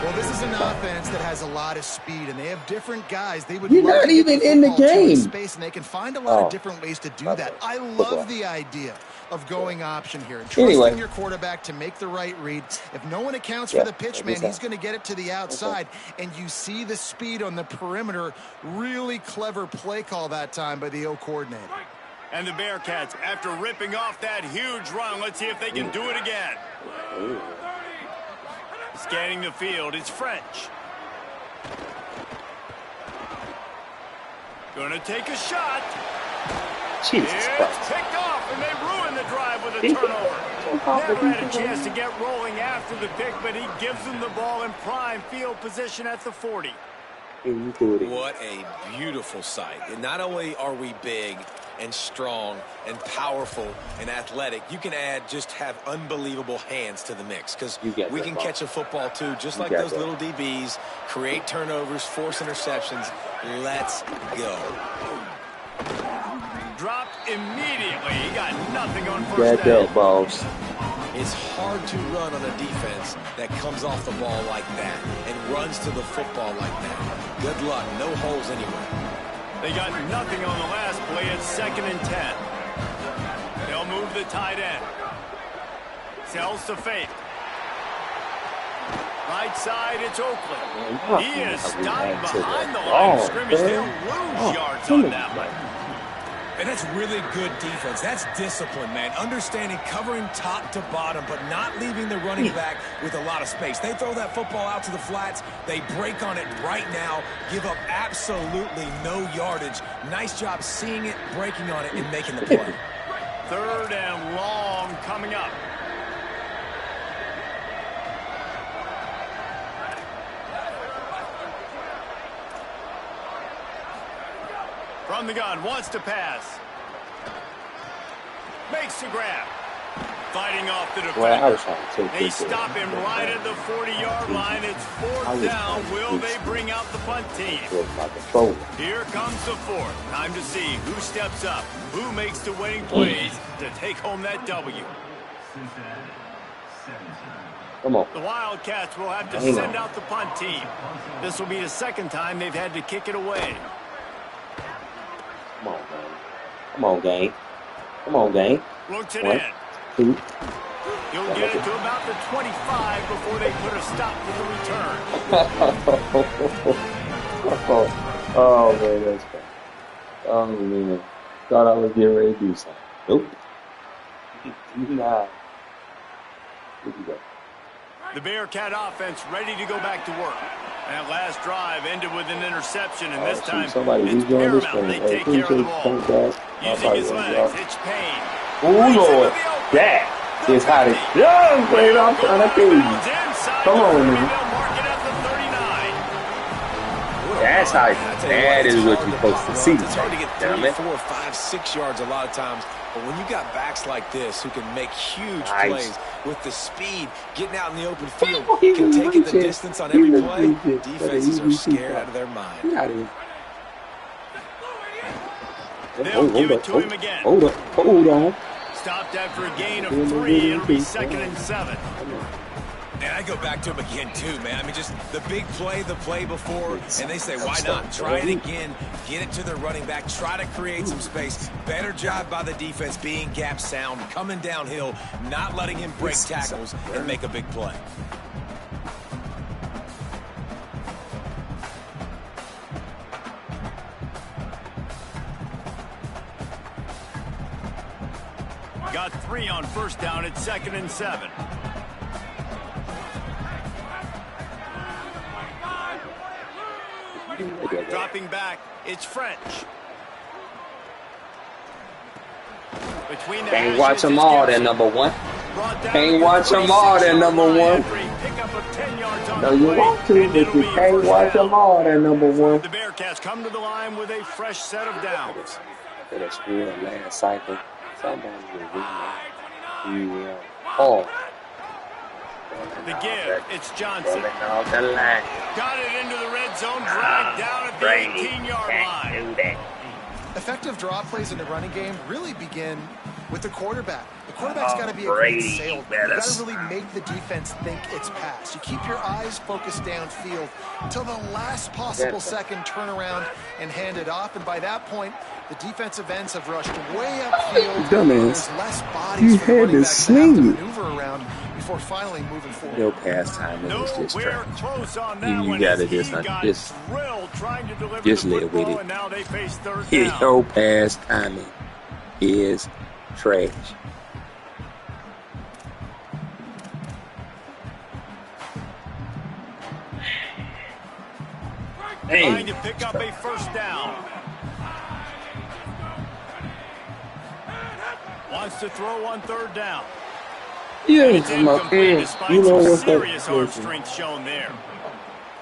Well, this is an offense that has a lot of speed, and they have different guys. They would You're not even in the game. Space, and they can find a lot of different ways to do that. I love the idea of going option here and trusting your quarterback to make the right read. If no one accounts for the pitch, man, he's going to get it to the outside, and you see the speed on the perimeter. Really clever play call that time by the O coordinator. And the Bearcats, after ripping off that huge run, let's see if they can do it again. Scanning the field, it's French. Gonna take a shot. Jesus Christ. It's picked off, and they ruin the drive with a turnover. Never had a chance to get rolling after the pick, but he gives them the ball in prime field position at the 40. What a beautiful sight. And not only are we big and strong and powerful and athletic, you can just have unbelievable hands to the mix, because we can catch a football too, just like those little DBs, create turnovers, force interceptions. Let's go. Dropped immediately. He got nothing on first down. Balls. It's hard to run on a defense that comes off the ball like that and runs to the football like that. Good luck. No holes anywhere. They got nothing on the last play. It's 2nd and 10. They'll move the tight end. Sells to fake. Right side, it's Oakland. He is stopped behind the line of scrimmage. They'll lose yards on that one. And that's really good defense. That's discipline, man. Understanding, covering top to bottom, but not leaving the running back with a lot of space. They throw that football out to the flats. They break on it right now, give up absolutely no yardage. Nice job seeing it, breaking on it, and making the play. 3rd and long coming up. From the gun, wants to pass. Makes the grab. Fighting off the defender. They stop him right at the 40-yard line. It's 4th down. Will they bring out the punt team? Here comes the 4th. Time to see who steps up, who makes the winning plays to take home that W. Come on. The Wildcats will have to send out the punt team. This will be the 2nd time they've had to kick it away. Come on, gang. Come on, gang. Come on, gang. Looks it in. 2. He'll get it to about the 25 before they put a stop to the return. Oh, man, that's bad. Oh, man. Thought I was getting ready to do something. Nope. Nah. Here we go. The Bearcat offense ready to go back to work. And that last drive ended with an interception, and this time it's paramount they take care of the ball. Using his legs, it's Payne. Oh, Lord. That is how they young played off trying to kill you. Come on, man. That's how. That is what you're supposed to see. It's hard to get 3, 4, 5, 6 yards a lot of times. But when you got backs like this who can make huge plays with the speed, getting out in the open field, can take it the distance on every play, defenses are scared out of their mind. They'll give it to him again. Hold on. Stopped after a gain of 3. It'll be 2nd and 7. And I go back to him again, too, man. I mean, just the big play, the play before, and they say, why not? Try it again. Get it to the running back. Try to create some space. Better job by the defense being gap sound, coming downhill, not letting him break tackles and make a big play. Got 3 on first down at 2nd and 7. Dropping back, it's French. Can't watch them all, they're number 1. Can't watch them all, they're number 1. No, you want to, but you can't watch them all, they're number 1. The Bearcats come to the line with a fresh set of downs. Could have scored last cycle. Somebody will win. Oh. The give, it's Johnson. Off the line. Got it into the red zone, dragged down at the 18-yard line. Effective draw plays in the running game really begin with the quarterback. The quarterback's got to be a great salesman. You got to really make the defense think it's pass. You keep your eyes focused downfield until the last possible second, turn around and hand it off. And by that point, the defensive ends have rushed way upfield. Dumbass. There's less bodies for the running back to have to maneuver around before finally moving forward. No pass time is just trash. You gotta just live with it. No pass timing is trash. Trying to pick up a first down. Wants to throw on 3rd down. Yeah, it's incomplete despite some serious arm strength shown there.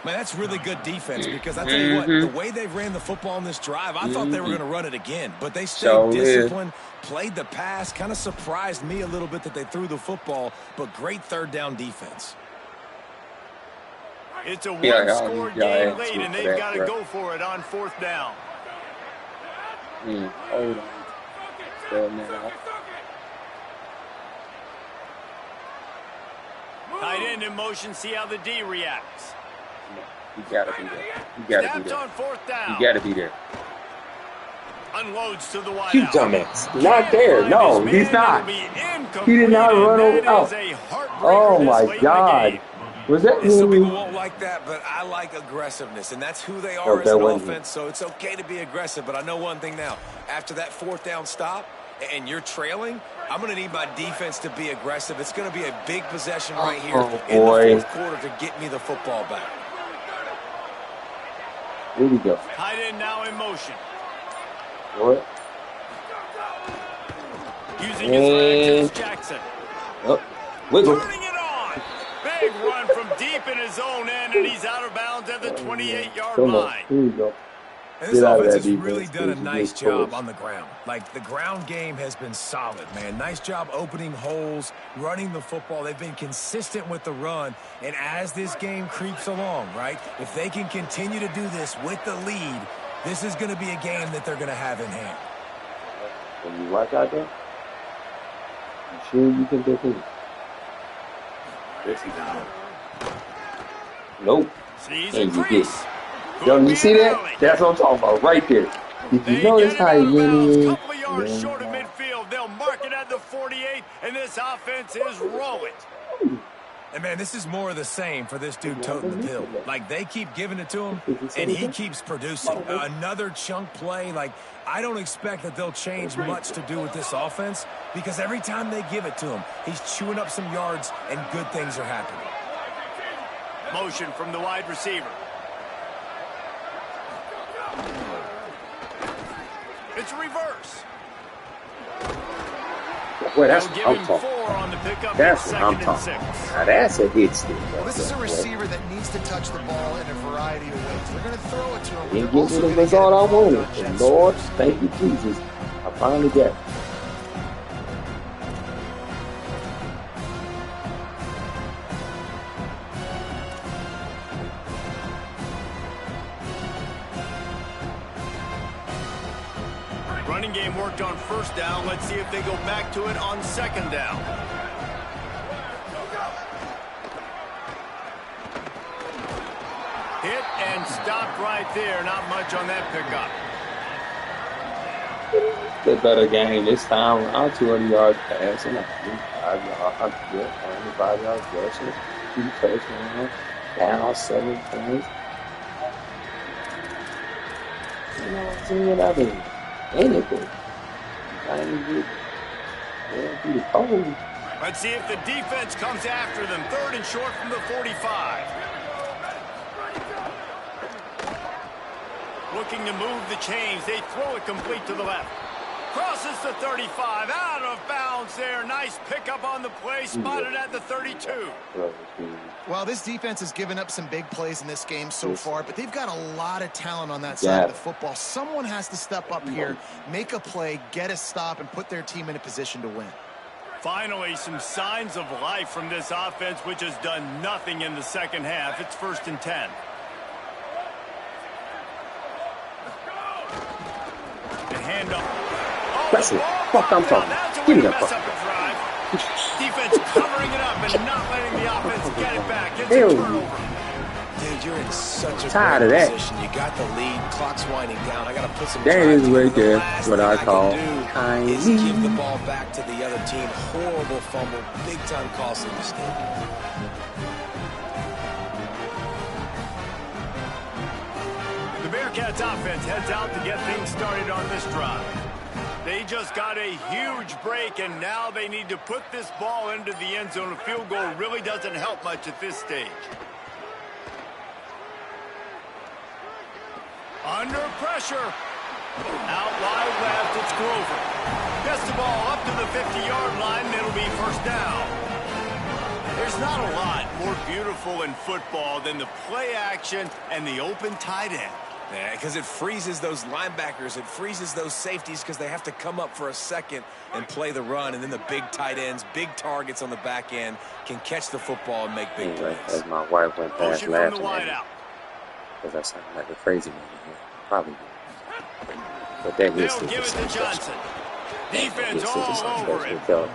Man, that's really good defense because I tell you what, the way they ran the football on this drive, I thought they were going to run it again. But they stayed disciplined, played the pass, kind of surprised me a little bit that they threw the football, but great 3rd down defense. It's a one-score game late, and they've got to go for it on 4th down. Hold on. Throwing that out. Tight end in motion, see how the D reacts. You gotta be there. You gotta be there. On 4th down. You gotta be there. Unloads to the wide You dumbass. Not there. No, he's not. He did not run over. Oh my God. Was that some people won't like that, but I like aggressiveness, and that's who they are as an offense, so it's okay to be aggressive. But I know one thing now. After that 4th down stop, and you're trailing, I'm going to need my defense to be aggressive. It's going to be a big possession right here in the 4th quarter to get me the football back. Here we go. Tight end now in motion. What? Using his legs, it's Jackson. Wiggle. Turning it on. Big run from deep in his own end, and he's out of bounds at the 28-yard line. Here we go. And this offense has really done a nice job on the ground. Like, the ground game has been solid, man. Nice job opening holes, running the football. They've been consistent with the run. And as this game creeps along, right, if they can continue to do this with the lead, this is going to be a game that they're going to have in hand. When you watch out there, you sure you can defeat it? Yes, he can. Nope. Sees a crease. Yo, you see that? That's what I'm talking about right there. Did you notice how he went in? A couple of yards short of midfield. They'll mark it at the 48, and this offense is rolling. And, man, this is more of the same for this dude toting the pill. Like, they keep giving it to him, and he keeps producing. Another chunk play. Like, I don't expect that they'll change much to do with this offense because every time they give it to him, he's chewing up some yards and good things are happening. Motion from the wide receiver. It's a reverse. Well, that's what I'm talking about. That's what I'm talking about. Now, that's a hit stick. Well, this is a receiver that needs to touch the ball in a variety of ways. They're going to throw it to him. Didn't get me the result I wanted. And Lord, thank you, Jesus. I finally got it. Running game worked on first down. Let's see if they go back to it on second down. Hit and stopped right there. Not much on that pickup. The better game this time. Around 200 yards passing, 5 yards rushing, 2 touchdowns, down 7 points. You know what I'm saying? I mean, anything. I ain't get be the cold. Let's see if the defense comes after them. 3rd and short from the 45. Looking to move the chains. They throw it complete to the left. Crosses the 35. Out of bounds there. Nice pickup on the play. Spotted at the 32. Well, this defense has given up some big plays in this game so far, but they've got a lot of talent on that side of the football. Someone has to step up here, make a play, get a stop, and put their team in a position to win. Finally, some signs of life from this offense, which has done nothing in the second half. It's 1st and 10. And hand up. That's what fuck I'm talking about. Give me that fuck. Defense covering it up and not letting the offense get it back. It's a turnover. Dude, you're in such a tired of that position. You got the lead. Clock's winding down. I got to put some. That is right there. What I call is give the ball back to the other team. Horrible fumble. Big time costly mistake. The Bearcats offense heads out to get things started on this drive. They just got a huge break, and now they need to put this ball into the end zone. A field goal really doesn't help much at this stage. Under pressure. Out wide left, it's Grover. Gets the ball up to the 50-yard line, and it'll be 1st down. There's not a lot more beautiful in football than the play action and the open tight end. Yeah, because it freezes those linebackers. It freezes those safeties because they have to come up for a second and play the run. And then the big tight ends, big targets on the back end can catch the football and make big plays. As my wife went past laughing at me. Because I sound like a crazy man here. Probably. But that is give it to Johnson. Defense all over it.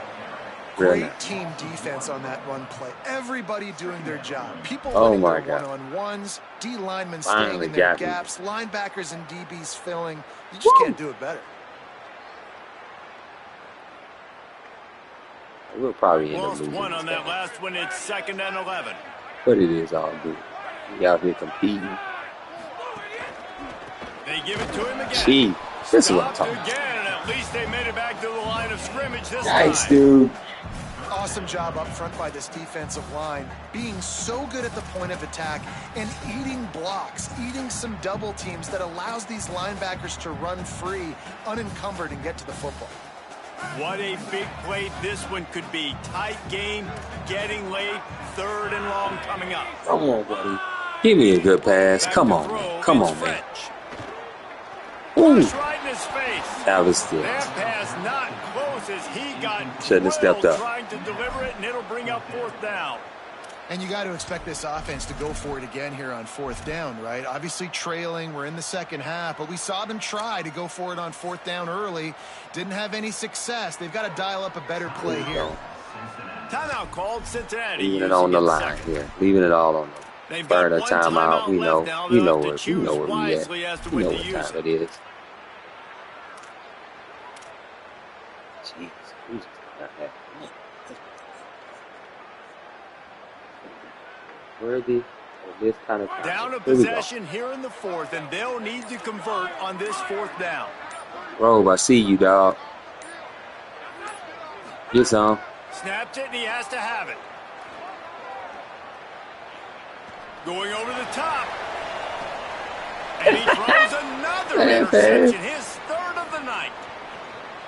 Great team defense on that run play. Everybody doing their job. People winning their one-on-ones, D linemen staying in their gaps, linebackers and DBs filling. You just can't do it better. We'll probably end up losing one on that last one. It's 2nd and 11. But it is all good. We out here competing. They give it to him again. Gee, this is what I'm talking about. Again, at least they made it back to the line of scrimmage this nice, time. Dude. Awesome job up front by this defensive line, being so good at the point of attack and eating blocks, eating some double teams that allows these linebackers to run free, unencumbered, and get to the football. What a big play this one could be. Tight game, getting late, 3rd and long coming up. Come on, buddy. Give me a good pass. Come on, man. Come on, man. Ooh. Right in his face. That was still. That pass not close as he got shouldn't have stepped up. Trying to deliver it, and it'll bring up 4th down. And you got to expect this offense to go for it again here on 4th down, right? Obviously trailing, we're in the second half, but we saw them try to go for it on 4th down early. Didn't have any success. They've got to dial up a better play here. Timeout called. Cincinnati. Leaving it on the line here. Leaving it all on the burn a timeout. We know where we at. You know what time it is. Jeez, worthy of this kind of time. Down a possession here in the fourth, and they'll need to convert on this fourth down. Robe, I see you, dog. Get some. Snapped it, and he has to have it. Going over the top. And he throws another interception, his third of the night.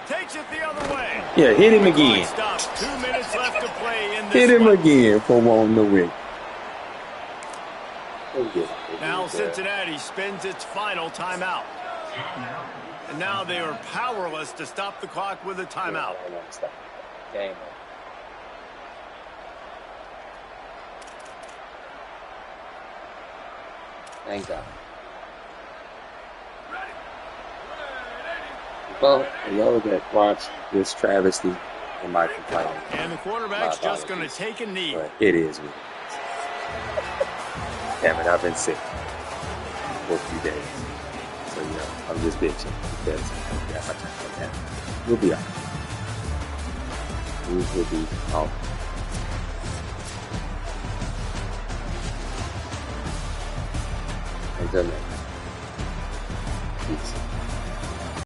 Takes it the other way. Yeah, hit him again. Stops. 2 minutes left to play in this hit him one. again for wanting to win. Now Cincinnati spends its final timeout. And now they are powerless to stop the clock with a timeout. Game. Thank God. Well, those that watch this travesty in my complaint. And the quarterback's just going to take a knee. But it is what it is. Damn it, I've been sick for a few days. So, you know, I'm just bitching because I got my time down. We'll be all right. We will be all right. Until next time. Peace.